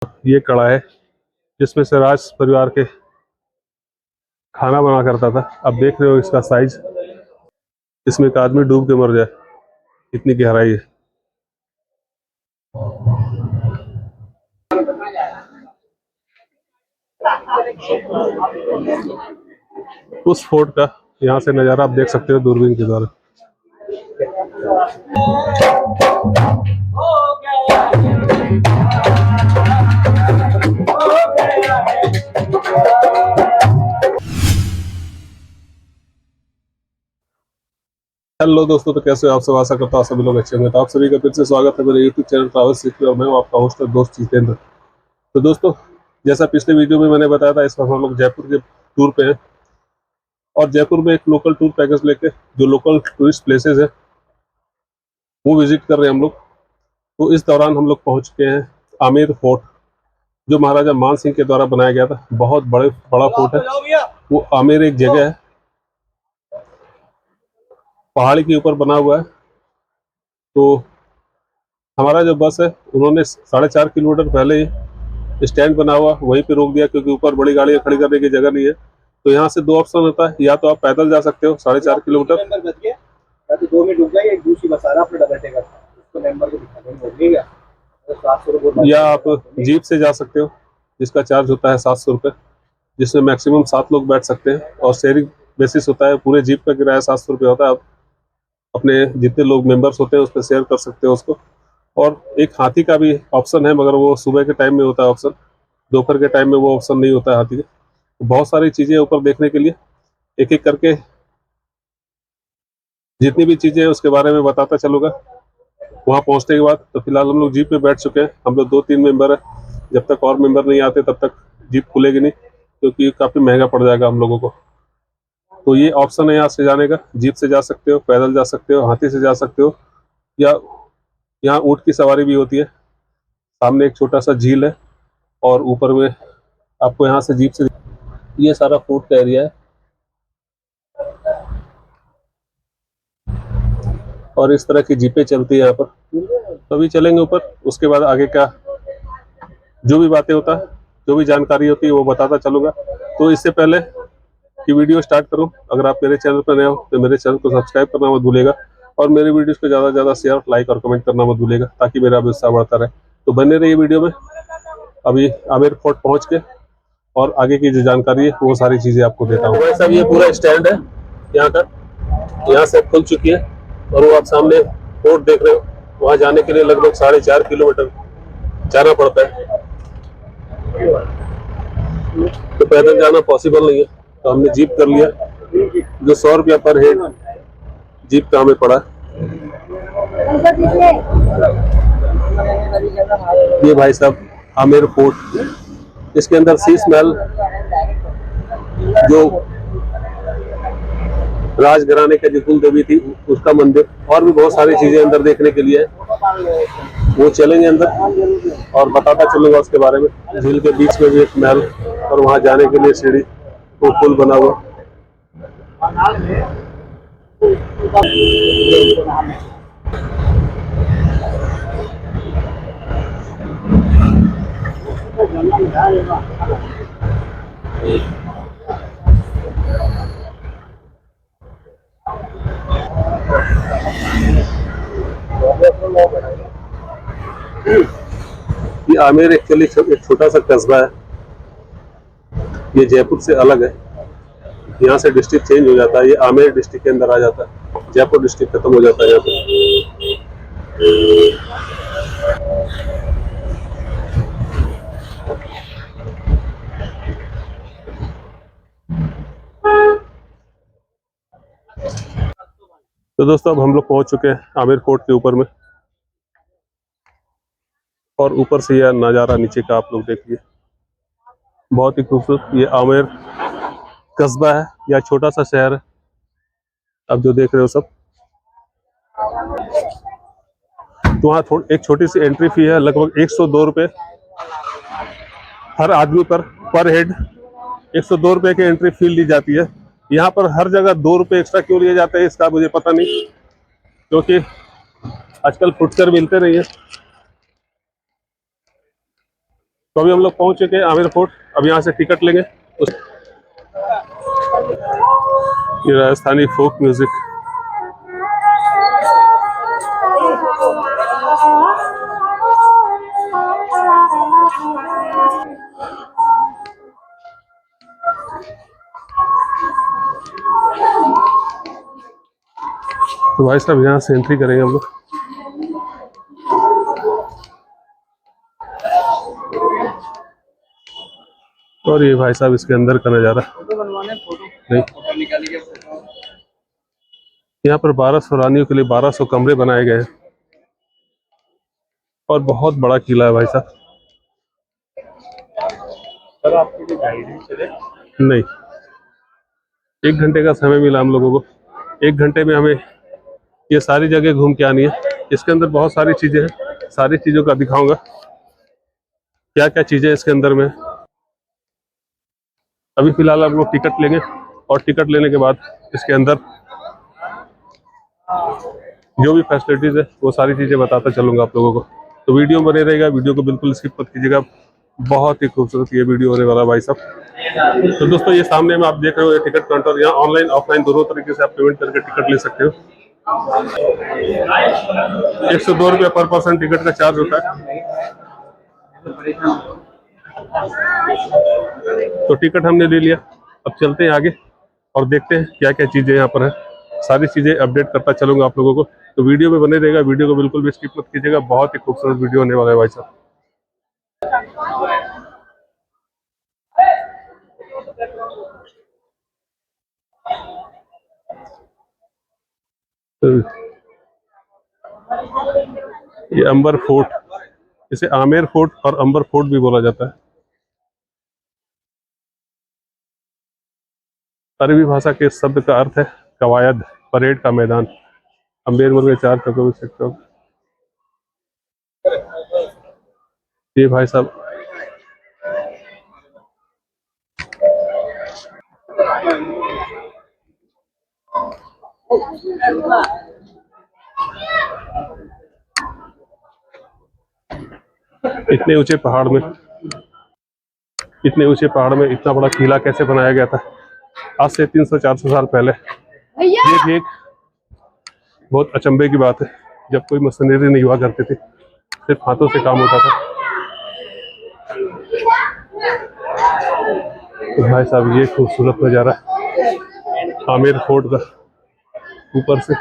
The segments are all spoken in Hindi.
ये कड़ा है जिसमें से राज परिवार के खाना बना करता था। अब देख रहे हो इसका साइज, इसमें एक आदमी डूब के मर जाए, इतनी गहराई है। उस फोर्ट का यहाँ से नज़ारा आप देख सकते हो दूरबीन के द्वारा। हेलो दोस्तों, तो कैसे हो आप सब? आशा करता हूँ सभी लोग अच्छे होंगे। तो आप सभी का फिर से स्वागत है मेरे यूट्यूब चैनल ट्रैवल सीख और मैं हूँ आपका होस्ट दोस्त जितेंद्र। तो दोस्तों, जैसा पिछले वीडियो में मैंने बताया था, इस वक्त हम लोग जयपुर के टूर पे हैं और जयपुर में एक लोकल टूर पैकेज लेके जो लोकल टूरिस्ट प्लेसेस है वो विजिट कर रहे हैं हम लोग। तो इस दौरान हम लोग पहुँच चुके हैं आमेर फोर्ट, जो महाराजा मान सिंह के द्वारा बनाया गया था। बहुत बड़ा फोर्ट है वो। आमेर एक जगह है, पहाड़ी के ऊपर बना हुआ है। तो हमारा जो बस है उन्होंने 4.5 किलोमीटर पहले ही स्टैंड बना हुआ वहीं पे रोक दिया, क्योंकि ऊपर बड़ी गाड़ियां खड़ी करने की जगह नहीं है। तो यहाँ से 2 ऑप्शन होता है, या तो आप पैदल जा सकते हो 4.5 किलोमीटर, तो 2 मिनट रुक जाइए। एक दूसरी बस आ रहा अपने डबल टेकर, उसको मेंबर को दिखा देंगे, हो गया। तो 700 रुपये। या आप जीप से जा सकते हो जिसका चार्ज होता है 700 रुपये, जिसमें मैक्सिमम 7 लोग बैठ सकते हैं और शेयरिंग बेसिस होता है। पूरे जीप का किराया 700 रुपये होता है। आप अपने जितने लोग मेंबर्स होते हैं उस पर शेयर कर सकते हो उसको। और एक हाथी का भी ऑप्शन है, मगर वो सुबह के टाइम में होता है ऑप्शन, दोपहर के टाइम में वो ऑप्शन नहीं होता है हाथी का। तो बहुत सारी चीज़ें ऊपर देखने के लिए, एक एक करके जितनी भी चीज़ें हैं उसके बारे में बताता चलूँगा वहाँ पहुँचने के बाद। तो फिलहाल हम लोग जीप में बैठ चुके हैं। हम लोग 2-3 मेंबर हैं, जब तक और मेंबर नहीं आते तब तक जीप खुलेगी नहीं, क्योंकि काफ़ी महंगा पड़ जाएगा हम लोगों को। तो ये ऑप्शन है यहाँ से जाने का, जीप से जा सकते हो, पैदल जा सकते हो, हाथी से जा सकते हो, या यहाँ ऊँट की सवारी भी होती है। सामने एक छोटा सा झील है और ऊपर में आपको यहाँ से जीप से, ये सारा फूड का एरिया है। और इस तरह की जीपें चलती है यहाँ पर। तो अभी चलेंगे ऊपर, उसके बाद आगे का जो भी बातें होता है, जो भी जानकारी होती है वो बताता चलूँगा। तो इससे पहले कि वीडियो स्टार्ट करूं, अगर आप मेरे चैनल पर नए हो तो मेरे चैनल को सब्सक्राइब करना मत भूलिएगा और मेरे वीडियोस को ज़्यादा से ज़्यादा शेयर, लाइक और कमेंट करना मत भूलिएगा, ताकि मेरा उत्साह बढ़ता रहे। तो बने रहिए वीडियो में। अभी आमेर फोर्ट पहुंच के और आगे की जो जानकारी है वो सारी चीज़ें आपको देता हूँ। वैसा ये पूरा स्टैंड है यहाँ का, यहाँ से खुल चुकी है और वो आप सामने फोर्ट देख रहे हो। वहाँ जाने के लिए लगभग 4.5 किलोमीटर जाना पड़ता है, तो पैदल जाना पॉसिबल नहीं है। तो हमने जीप कर लिया, जो 100 रुपया पर हेड जीप का हमें पड़ा। ये भाई साहब आमेर फोर्ट, इसके अंदर शीश महल, जो राजघराने के जो कुल देवी थी उसका मंदिर, और भी बहुत सारी चीजें अंदर देखने के लिए है। वो चलेंगे अंदर और बताता चलूंगा उसके बारे में। झील के बीच में भी एक महल और वहां जाने के लिए सीढ़ी, वो पुल बना हुआ। ये आमेर एक्चुअली एक छोटा सा कस्बा है, ये जयपुर से अलग है। यहाँ से डिस्ट्रिक्ट चेंज हो जाता है, ये आमेर डिस्ट्रिक्ट के अंदर आ जाता है, जयपुर डिस्ट्रिक्ट खत्म हो जाता है यहाँ पे। तो दोस्तों, अब हम लोग पहुंच चुके हैं आमेर फोर्ट के ऊपर में, और ऊपर से यह नज़ारा नीचे का आप लोग देखिए, बहुत ही खूबसूरत। ये आमेर कस्बा है या छोटा सा शहर है, अब जो देख रहे हो सब। तो वहाँ एक छोटी सी एंट्री फी है, लगभग 102 रुपये हर आदमी पर हेड 102 रुपये की एंट्री फी ली जाती है। यहाँ पर हर जगह 2 रुपये एक्स्ट्रा क्यों लिए जाते हैं इसका मुझे पता नहीं, क्योंकि आजकल फुटकर मिलते नहीं है। तो अभी हम लोग पहुंच चुके हैं आमेर फोर्ट। अब यहाँ से टिकट लेंगे। ये राजस्थानी फोक म्यूजिक। तो भाई साहब यहाँ से एंट्री करेंगे हम लोग। और ये भाई साहब इसके अंदर का नज़ारा। नहीं, यहाँ पर 1200 रानियों के लिए 1200 कमरे बनाए गए हैं और बहुत बड़ा किला है भाई साहब। सर आपके लिए गाइड चले? नहीं, 1 घंटे का समय मिला हम लोगों को। 1 घंटे में हमें ये सारी जगह घूम के आनी है। इसके अंदर बहुत सारी चीज़ें हैं, सारी चीज़ों का दिखाऊंगा क्या क्या चीज़ें इसके अंदर में। अभी फिलहाल हम लोग टिकट लेंगे और टिकट लेने के बाद इसके अंदर जो भी फैसिलिटीज़ है वो सारी चीज़ें बताता चलूँगा आप लोगों को। तो वीडियो बने रहेगा, वीडियो को बिल्कुल स्किप मत कीजिएगा। बहुत ही खूबसूरत ये वीडियो होने वाला है भाई साहब। तो दोस्तों ये सामने में आप देख रहे हो ये टिकट काउंटर। यहाँ ऑनलाइन ऑफलाइन दोनों तरीके से आप पेमेंट करके टिकट ले सकते हो। 102 रुपये पर पर्सन टिकट का चार्ज होता है। तो टिकट हमने ले लिया, अब चलते हैं आगे और देखते हैं क्या क्या चीज़ें यहाँ पर है। सारी चीज़ें अपडेट करता चलूँगा आप लोगों को। तो वीडियो में बने रहेगा, वीडियो को बिल्कुल भी स्किप मत कीजिएगा। बहुत ही खूबसूरत वीडियो होने वाला है भाई साहब। ये अंबर फोर्ट, इसे आमेर फोर्ट और अंबर फोर्ट भी बोला जाता है। अरबी भाषा के शब्द का अर्थ है कवायद, परेड का मैदान। अम्बेर बोल के 4 चक्कर सकते हो। ये भाई साहब इतने ऊंचे पहाड़ में इतना बड़ा किला कैसे बनाया गया था आज से 300-400 साल पहले, ये भी एक बहुत अचंभे की बात है। जब कोई मशीनरी नहीं हुआ करती थी, सिर्फ हाथों से काम होता था। तो भाई साहब ये खूबसूरत नज़ारा आमेर फोर्ट का ऊपर से,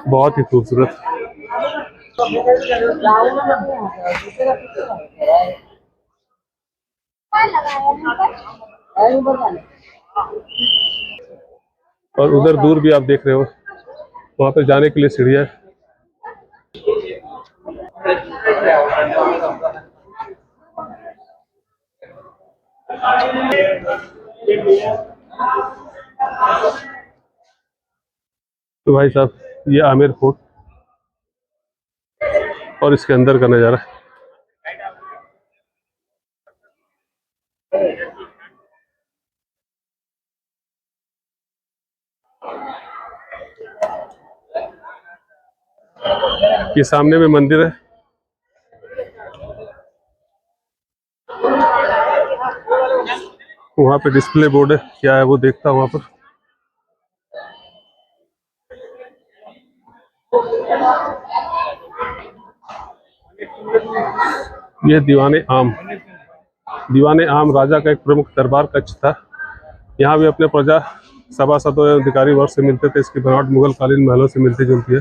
बहुत ही खूबसूरत। और उधर दूर भी आप देख रहे हो, वहां पर जाने के लिए सीढ़ियां है। तो भाई साहब ये आमेर फोर्ट और इसके अंदर का नज़ारा। ये सामने में मंदिर है। वहाँ पे डिस्प्ले बोर्ड है, क्या है वो देखता हूँ वहाँ पर। यह दीवाने आम राजा का एक प्रमुख दरबार कक्ष था। यहाँ भी अपने प्रजा सभासदों एवं अधिकारी वर्ग से मिलते थे। इसकी बनावट मुगल कालीन महलों से मिलती जुलती है।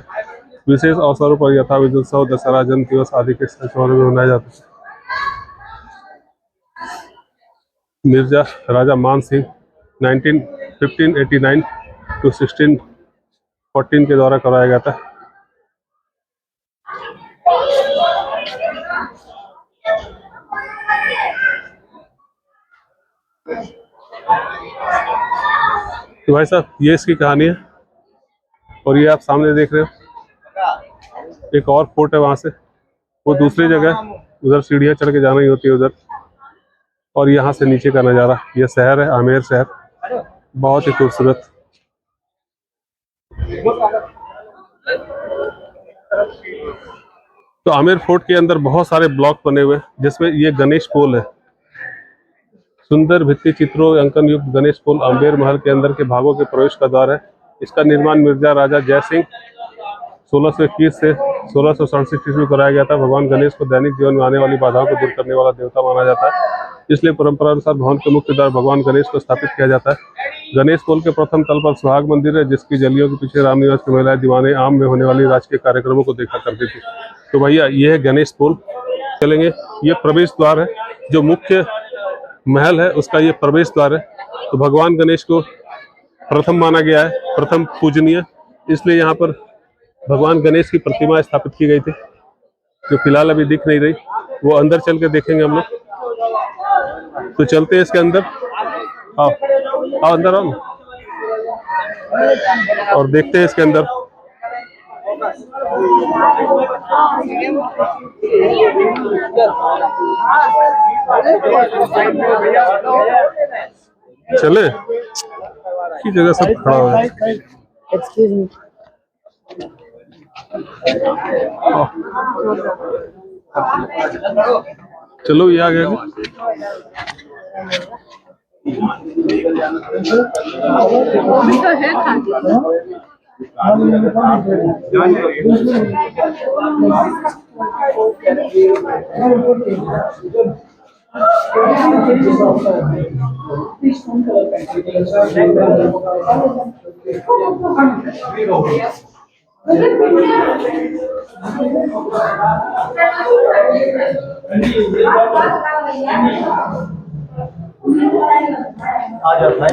विशेष अवसरों पर यथा विजयोत्सव, दशहरा, जन्म दिवस आदि के समारोह में मनाया जाता है। मिर्जा राजा मान सिंह 1589 टू 1614 के द्वारा कराया गया था। तो भाई साहब ये इसकी कहानी है। और ये आप सामने देख रहे हो एक और फोर्ट है, वहां से वो दूसरी जगह, उधर सीढ़ियां चढ़ के जाना ही होती है उधर। और यहाँ से नीचे का नज़ारा, ये शहर है आमेर शहर, बहुत ही खूबसूरत। तो आमेर फोर्ट के अंदर बहुत सारे ब्लॉक बने हुए हैं, जिसमें ये गणेश पोल है। सुंदर भित्ति चित्रों अंकन युक्त गणेश पोल आम्बेर महल के अंदर के भागों के प्रवेश का द्वार है। इसका निर्माण मिर्जा राजा जय सिंह 1621 से 1667 ईस्वी में कराया गया था। भगवान गणेश को दैनिक जीवन में आने वाली बाधाओं को दूर करने वाला देवता माना जाता है, इसलिए परंपरा अनुसार भवन के मुख्य द्वार भगवान गणेश को स्थापित किया जाता है। गणेश पोल के प्रथम तल पर सुहाग मंदिर है, जिसकी जलियों के पीछे रामनिवास की महिलाएं दीवाने आम में होने वाली राजकीय कार्यक्रमों को देखा करती थी। तो भैया ये है गणेश पोल, चलेंगे। ये प्रवेश द्वार है, जो मुख्य महल है उसका ये प्रवेश द्वार है। तो भगवान गणेश को प्रथम माना गया है, प्रथम पूजनीय, इसलिए यहाँ पर भगवान गणेश की प्रतिमा स्थापित की गई थी, जो फिलहाल अभी दिख नहीं रही। वो अंदर चल के देखेंगे हम लोग। तो चलते हैं इसके अंदर, आओ आओ अंदर आओ और देखते हैं इसके अंदर। चले की जगह सब खड़ा हो है। Excuse me. चलो ये आ गया। तो है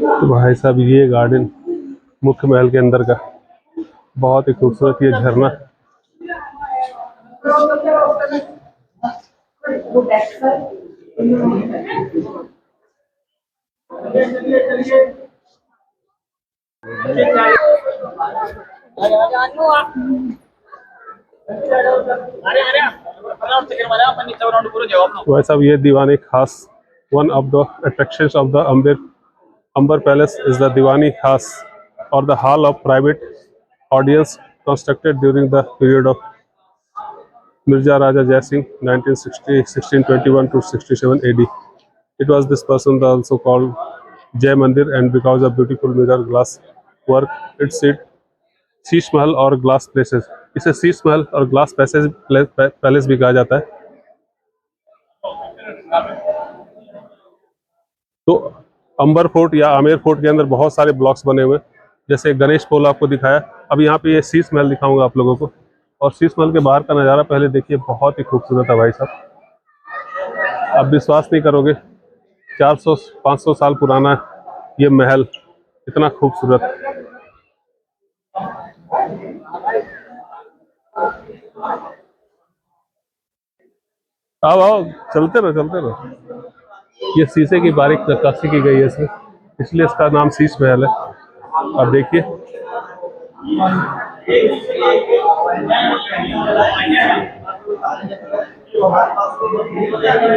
तो भाई साहब ये गार्डन मुख्य महल के अंदर का बहुत ही खूबसूरत ये झरना। भाई साहब ये दीवानी खास, one of the attractions of the Amber Palace is the Diwani Khas, or the hall of private audience constructed during the period of Mirza Raja Jai Singh 1621 to 67 AD. It was this person that also called Jai Mandir, and because of beautiful mirror glass work, it's Sheesh Mahal और ग्लास प्लेसेस। इसे शीश महल और ग्लास पैलेस भी कहा जाता है। तो अंबर फोर्ट या आमेर फोर्ट के अंदर बहुत सारे ब्लॉक्स बने हुए, जैसे गणेश पोल आपको दिखाया। अब यहाँ पे ये शीश महल दिखाऊंगा आप लोगों को, और शीश महल के बाहर का नज़ारा पहले देखिए, बहुत ही खूबसूरत है भाई साहब। आप विश्वास नहीं करोगे, 400-500 साल पुराना ये महल, इतना खूबसूरत। आओ आओ चलते रहो। ये शीशे की बारीक नक्काशी की गई है इसमें, इसलिए इसका नाम शीश महल है। अब देखिए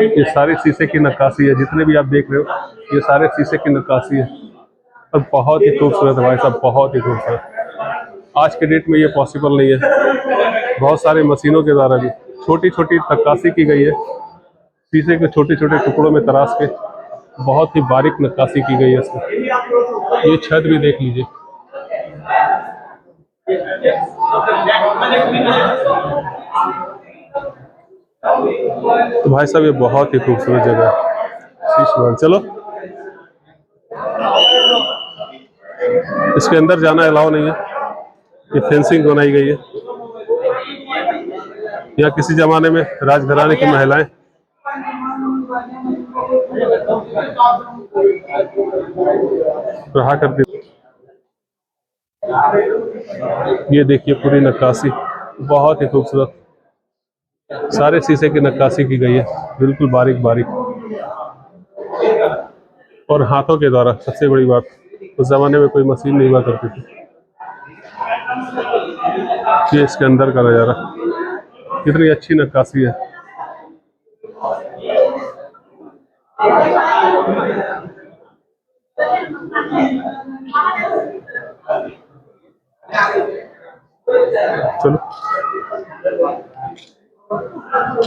ये सारी शीशे की नक्काशी है, जितने भी आप देख रहे हो ये सारे शीशे की नक्काशी है, और बहुत ही खूबसूरत है भाई साहब, बहुत ही खूबसूरत। आज के डेट में ये पॉसिबल नहीं है, बहुत सारे मशीनों के द्वारा भी छोटी छोटी नक्काशी की गई है, शीशे के छोटे छोटे टुकड़ों में तराश के बहुत ही बारीक नक्काशी की गई है इसमें। ये छत भी देख लीजिए। तो भाई साहब ये बहुत ही खूबसूरत जगह है शीश महल। चलो इसके अंदर जाना अलाउ नहीं है, ये फेंसिंग बनाई गई है। यहाँ किसी जमाने में राजघराने की महिलाएं रहा करती। ये देखिए पूरी नक्काशी बहुत ही खूबसूरत, सारे शीशे की नक्काशी की गई है, बिल्कुल बारीक बारीक, और हाथों के द्वारा। सबसे बड़ी बात, उस जमाने में कोई मशीन नहीं हुआ करती थी। ये इसके अंदर का नज़ारा, कितनी अच्छी नक्काशी है। चलो तो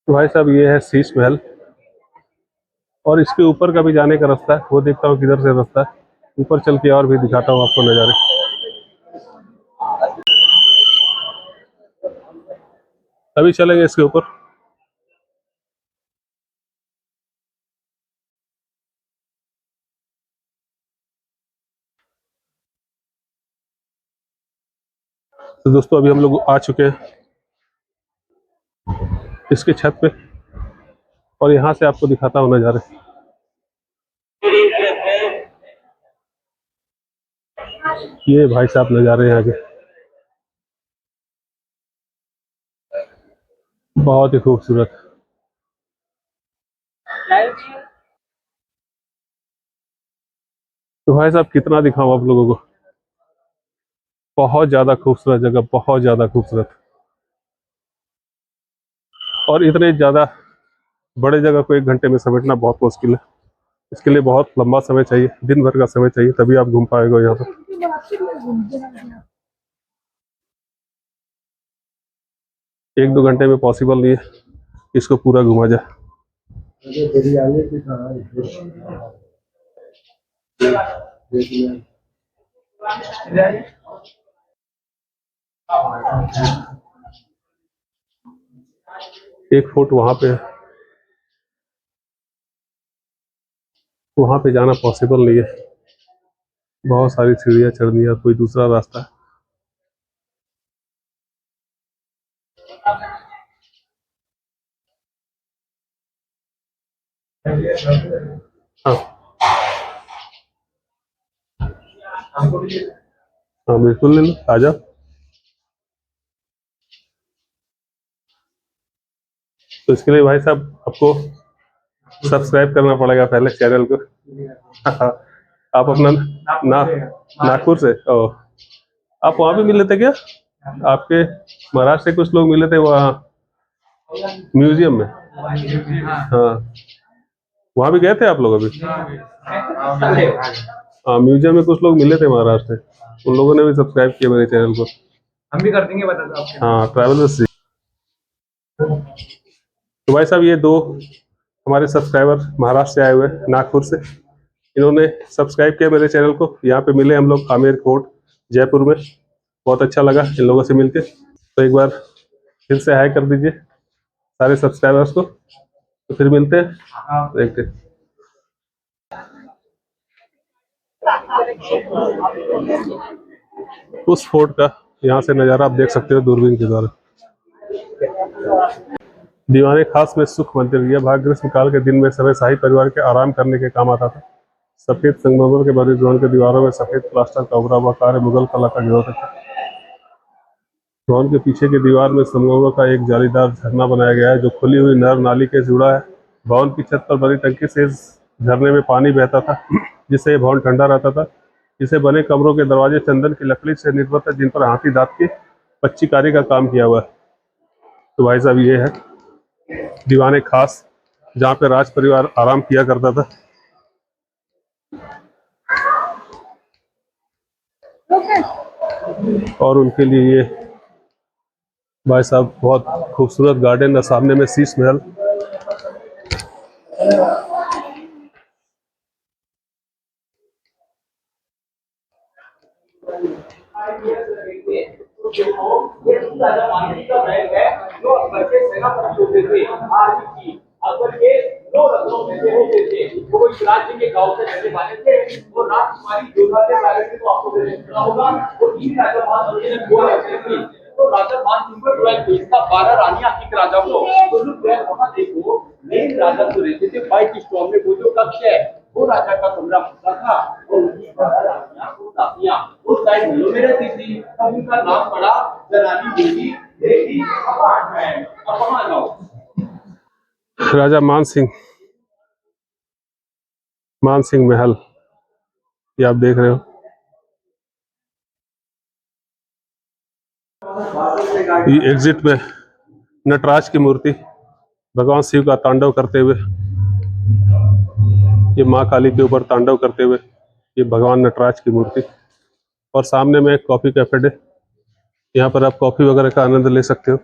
भाई साहब ये है शीश महल, और इसके ऊपर का भी जाने का रास्ता है, वो देखता हूँ किधर से रास्ता है, ऊपर चल के और भी दिखाता हूँ आपको नज़ारे। अभी चलेंगे इसके ऊपर। तो दोस्तों अभी हम लोग आ चुके हैं इसके छत पे, और यहाँ से आपको दिखाता हूँ नज़ारे। ये भाई साहब नज़ारे यहाँ के बहुत ही खूबसूरत। तो भाई साहब कितना दिखाऊं आप लोगों को, बहुत ज़्यादा खूबसूरत जगह, बहुत ज़्यादा खूबसूरत। और इतने ज़्यादा बड़े जगह को 1 घंटे में समेटना बहुत मुश्किल है, इसके लिए बहुत लंबा समय चाहिए, दिन भर का समय चाहिए, तभी आप घूम पाएगा यहाँ पर। 1-2 घंटे में पॉसिबल नहीं है इसको पूरा घुमा जाए। एक फुट वहां पे है, वहां पे जाना पॉसिबल नहीं है, बहुत सारी सीढ़ियां चढ़नी है, कोई दूसरा रास्ता है। हाँ हाँ बिल्कुल ले लो, आ जाओ। तो इसके लिए भाई साहब आपको सब्सक्राइब करना पड़ेगा पहले चैनल को। आप अपना नागपुर से ओ, आप वहाँ भी मिले थे क्या? आपके महाराष्ट्र से कुछ लोग मिले थे वहाँ म्यूजियम में। हाँ वहाँ भी गए थे आप लोग अभी? हाँ म्यूजियम में कुछ लोग मिले थे महाराष्ट्र से, उन लोगों ने भी सब्सक्राइब किया मेरे चैनल को। हम भी कर देंगे, बता दो आपके। हाँ ट्रैवलर्स। तो भाई साहब ये दो हमारे सब्सक्राइबर महाराष्ट्र से आए हुए हैं, नागपुर से, इन्होंने सब्सक्राइब किया मेरे चैनल को। यहाँ पे मिले हम लोग आमेर कोर्ट जयपुर में, बहुत अच्छा लगा इन लोगों से मिलके। तो एक बार फिर से हाई कर दीजिए सारे सब्सक्राइबर्स को, तो फिर मिलते हैं, देखते हैं। उस फोर्ट का यहाँ से नज़ारा आप देख सकते हो दूरबीन के द्वारा। दीवाने खास में सुख मंदिर, यह भाग ग्रीष्म काल के दिन में सभी शाही परिवार के आराम करने के काम आता था। सफेद संगमरमर के बने भवन के दीवारों में सफेद प्लास्टर का उभरा हुआ कार्य मुगल कला का ज्योत है। भवन के पीछे की दीवार में संगमरमर का एक जालीदार झरना बनाया गया है जो खुली हुई नर नाली के जुड़ा है। भवन की छत पर बनी टंकी से इस झरने में पानी बहता था, जिससे यह भवन ठंडा रहता था। इसे बने कमरों के दरवाजे चंदन की लकड़ी से निर्मित है, जिन पर हाथी दांत की पच्चीकारी का काम किया हुआ है। तो भाई साहब ये है दीवाने खास, जहाँ पे राज परिवार आराम किया करता था। और उनके लिए ये भाई साहब बहुत खूबसूरत गार्डन है, सामने में शीश महल। अकबर के 9 रत्नों में से होते थे, वो इस राज्य के गांव से रहने वाले थे। वो राजकुमारी जोधा के बारे में तो आपको सुना होगा। वो 3 राजा मान सिंह ने 2 रत्न थी, तो राजा मान सिंह को 12 भेजता, 12 रानियां एक राजा को। तो जो 12 वहां देखो मेन राजा तो रहते थे व्हाइट स्टोन में, वो जो कक्ष है वो राजा का कमरा होता था, और उनकी 12 रानियां वो दासियां उस साइड में रहती थी। तब उनका नाम पड़ा जनानी देवी देवी अपार्टमेंट। अब वहां जाओ राजा मान सिंह महल, ये आप देख रहे हो। ये एग्जिट में नटराज की मूर्ति भगवान शिव का तांडव करते हुए, ये माँ काली के ऊपर तांडव करते हुए ये भगवान नटराज की मूर्ति। और सामने में एक कॉफ़ी कैफे है, यहाँ पर आप कॉफ़ी वगैरह का आनंद ले सकते हो।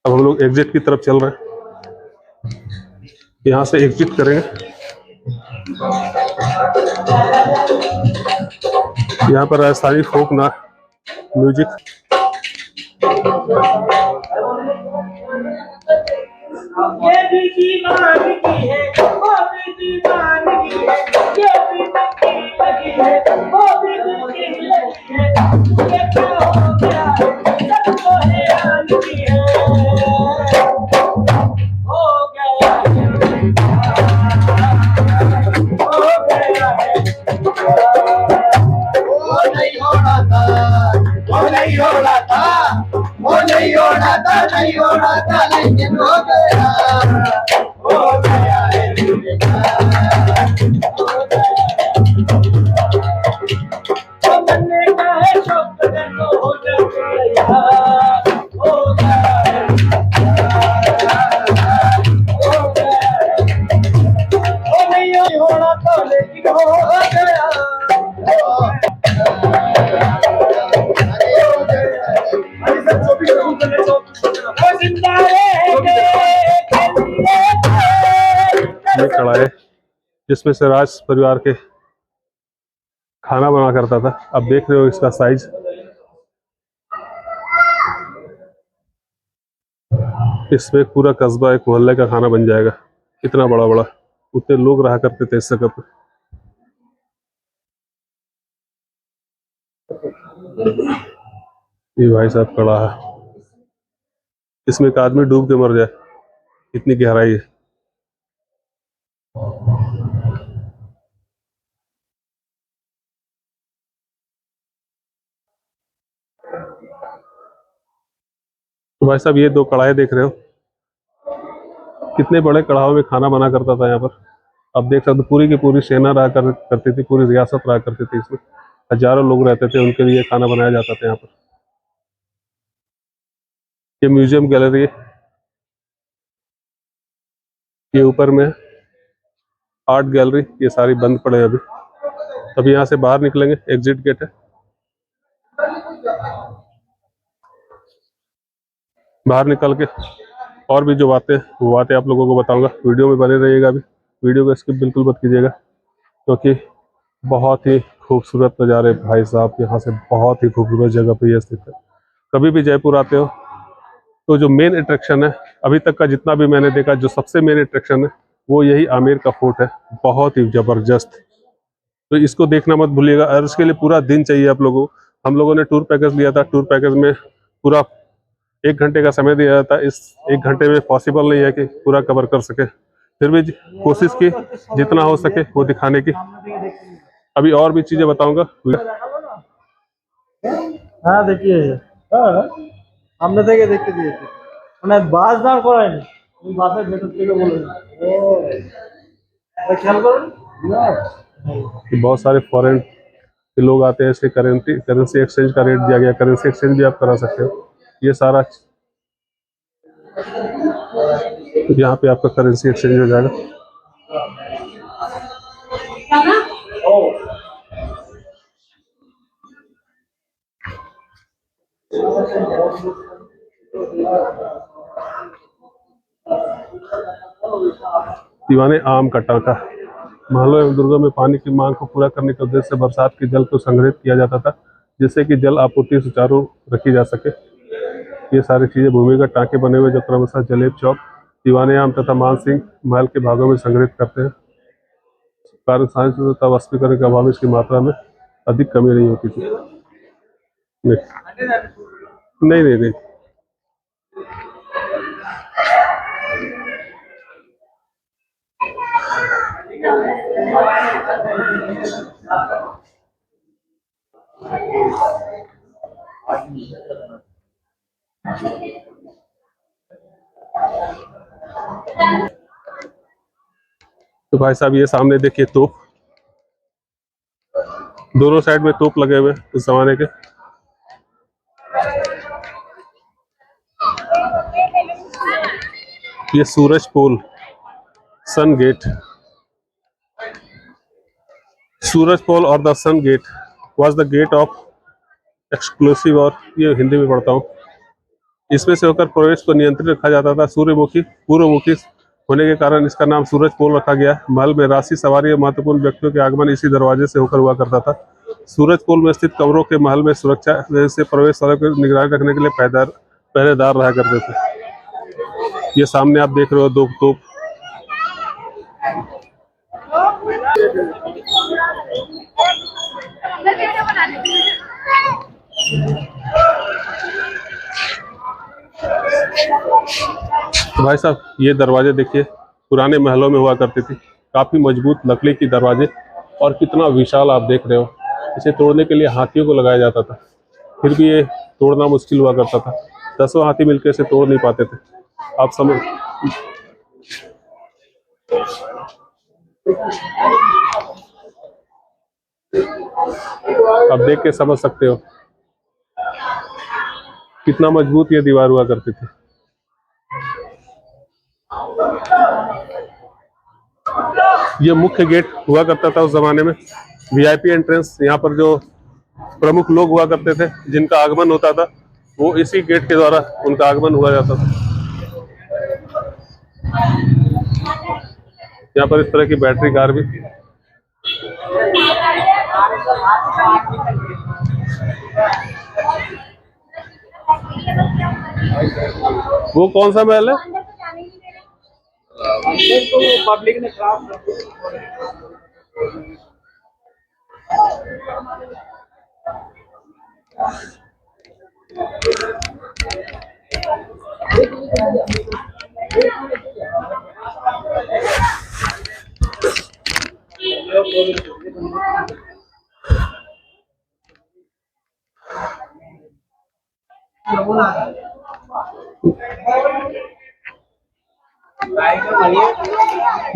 अब हम लोग एग्जिट की तरफ चल रहे हैं, यहाँ से एग्जिट करेंगे। यहाँ पर राजस्थानी फोक म्यूजिक। ये भी दीवानगी है, वो भी दीवानगी है, ये भी दिल की लगी है, वो भी दिल की लगी है। ये क्या हो गया है, सबको हैरानगी है। हो गया है, हो गया है। वो नहीं हो रहा था, वो नहीं हो रहा था, वो नहीं हो रहा था, नहीं हो रहा था, लेकिन हो गया है। वो बनने का है शौक अगर तो हो जाएगा, हो गया है, हो गया है। वो नहीं हो रहा था, लेकिन हो गया। ये कढ़ाई जिसमें से राज परिवार के खाना बना करता था। अब देख रहे हो इसका साइज। इसमें पूरा कस्बा, एक मोहल्ले का खाना बन जाएगा। कितना बड़ा बड़ा, उतने लोग रहा करते थे इस जगह पर। ये भाई साहब कड़ा है, इसमें एक आदमी डूब के मर जाए, इतनी गहराई है। तो भाई साहब ये दो कढ़ाई देख रहे हो, कितने बड़े कढ़ाओं में खाना बना करता था यहाँ पर। अब देख सकते, पूरी की पूरी सेना रहा करती थी, पूरी रियासत रहा करती थी। इसमें हजारों लोग रहते थे, उनके लिए खाना बनाया जाता था यहाँ पर। ये म्यूजियम गैलरी है, ये ऊपर में आर्ट गैलरी, ये सारी बंद पड़े हैं अभी। अभी यहाँ से बाहर निकलेंगे, एग्जिट गेट है। बाहर निकल के और भी जो बातें, वो बातें आप लोगों को बताऊंगा। वीडियो में बने रहिएगा। अभी वीडियो को स्किप बिल्कुल मत कीजिएगा, क्योंकि बहुत ही खूबसूरत नज़ारे भाई साहब, यहाँ से बहुत ही खूबसूरत जगह पे ये स्थित है। कभी भी जयपुर आते हो तो जो मेन अट्रैक्शन है, अभी तक का जितना भी मैंने देखा, जो सबसे मेन अट्रैक्शन है वो यही आमेर का फोर्ट है। बहुत ही ज़बरदस्त, तो इसको देखना मत भूलिएगा। और इसके लिए पूरा दिन चाहिए आप लोगों को। हम लोगों ने टूर पैकेज लिया था, टूर पैकेज में पूरा 1 घंटे का समय दिया जाता है। इस 1 घंटे में पॉसिबल नहीं है कि पूरा कवर कर सके, फिर भी कोशिश की जितना हो सके वो दिखाने की। अभी और भी चीजें बताऊंगा। हाँ देखिए, हमने देखे देखते दिए थे মানে বাস দাঁড় করায়নি, ওই বাসের ভেতর থেকে বলে খেয়াল করুন। बहुत सारे फॉरेन के लोग आते हैं, इसलिए करेंसी एक्सचेंज का रेट दिया गया। करेंसी एक्सचेंज भी आप करा सकते हो। ये सारा तो यहाँ पे आपका करेंसी एक्सचेंज हो जाएगा। दीवाने आम का टांका। महलों एवं दुर्गों में पानी की मांग को पूरा करने के उद्देश्य से बरसात के जल को संग्रहित किया जाता था, जिससे कि जल आपूर्ति सुचारू रखी जा सके। ये सारी चीजें भूमिगत टांके बने हुए जो क्रमशः जलेब चौक, दीवाने आम तथा मानसिंह महल के भागों में संग्रहित करते हैं। कारण साइंस तथा वाष्पीकरण के अभाव में इसकी मात्रा में अधिक कमी नहीं होती थी। नहीं नहीं नहीं, तो भाई साहब ये सामने देखिए तोप, दोनों साइड में तोप लगे हुए उस जमाने के। ये सूरज पोल, सन गेट, सूरज पोल और the sun gate was the gate of exclusive, और ये हिंदी में पढ़ता हूँ। इसमें से होकर प्रवेश को नियंत्रित रखा जाता था। सूर्यमुखी पूर्वमुखी होने के कारण इसका नाम सूरज पोल रखा गया। महल में राशि सवारी और महत्वपूर्ण व्यक्तियों के आगमन इसी दरवाजे से होकर हुआ करता था। सूरज पोल में स्थित कमरों के महल में सुरक्षा से प्रवेश वालों की निगरानी रखने के लिए पहरेदार रहा करते थे। ये सामने आप देख रहे हो दो तोप। तो भाई साहब ये दरवाजे देखिए, पुराने महलों में हुआ करती थी, काफी मजबूत लकड़ी की दरवाजे, और कितना विशाल आप देख रहे हो। इसे तोड़ने के लिए हाथियों को लगाया जाता था, फिर भी ये तोड़ना मुश्किल हुआ करता था। 10 हाथी मिलकर इसे तोड़ नहीं पाते थे। आप समझ, आप देख के समझ सकते हो कितना मजबूत ये दीवार हुआ करती थी। ये मुख्य गेट हुआ करता था उस जमाने में, वीआईपी एंट्रेंस। यहाँ पर जो प्रमुख लोग हुआ करते थे, जिनका आगमन होता था, वो इसी गेट के द्वारा उनका आगमन हुआ जाता था। यहाँ पर इस तरह की बैटरी कार भी। वो कौन सा महल है? पब्लिक ने खराब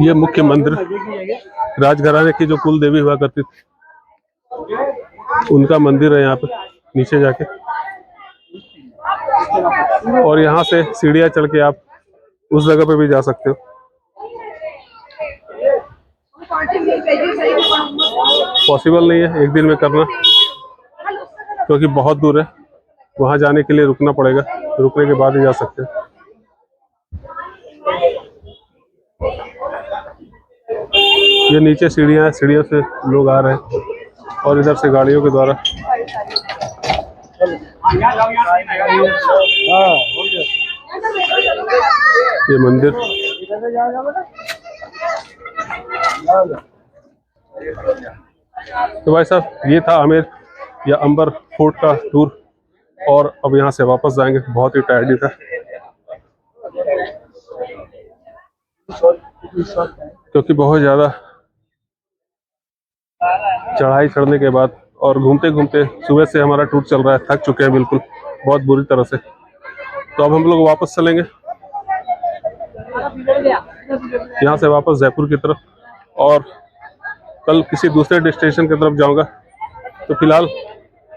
ये मुख्य मंदिर, राजघराने की जो कुल देवी हुआ करती थी, उनका मंदिर है यहाँ पे नीचे जाके। और यहाँ से सीढ़ियाँ चढ़ के आप उस जगह पे भी जा सकते हो। पॉसिबल नहीं है एक दिन में करना, क्योंकि बहुत दूर है। वहां जाने के लिए रुकना पड़ेगा, रुकने के बाद ही जा सकते हैं। ये नीचे सीढ़ियाँ हैं, सीढ़ियों से लोग आ रहे हैं, और इधर से गाड़ियों के द्वारा। ये मंदिर, तो भाई साहब ये था आमेर या अंबर फोर्ट का टूर, और अब यहाँ से वापस जाएंगे। बहुत ही टायर्डी था, क्योंकि बहुत ज़्यादा चढ़ाई चढ़ने के बाद और घूमते घूमते सुबह से हमारा टूर चल रहा है। थक चुके हैं बिल्कुल, बहुत बुरी तरह से। तो अब हम लोग वापस चलेंगे यहाँ से वापस जयपुर की तरफ, और कल किसी दूसरे डेस्टिनेशन की तरफ जाऊंगा। तो फिलहाल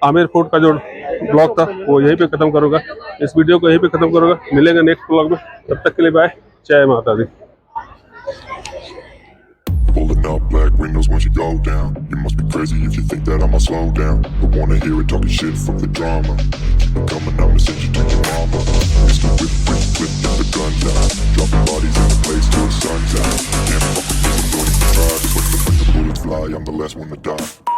आमेर फोर्ट का जो ब्लॉग था वो यहीं पे ख़त्म करूँगा, इस वीडियो को यहीं पे ख़त्म करूँगा। मिलेंगे नेक्स्ट ब्लॉग में, तब तक के लिए बाय, जय माता दी। Pulling up black windows once you go down. You must be crazy if you think that I'ma slow down. Don't wanna hear it talking shit from the drama. Keep it coming, I'ma send you to your mama. Mr. Whip, get the guns out. Dropping bodies in the place till the sun's out. Can't fuck with this, I'm going to try. But when the bullets fly, I'm the last one to die.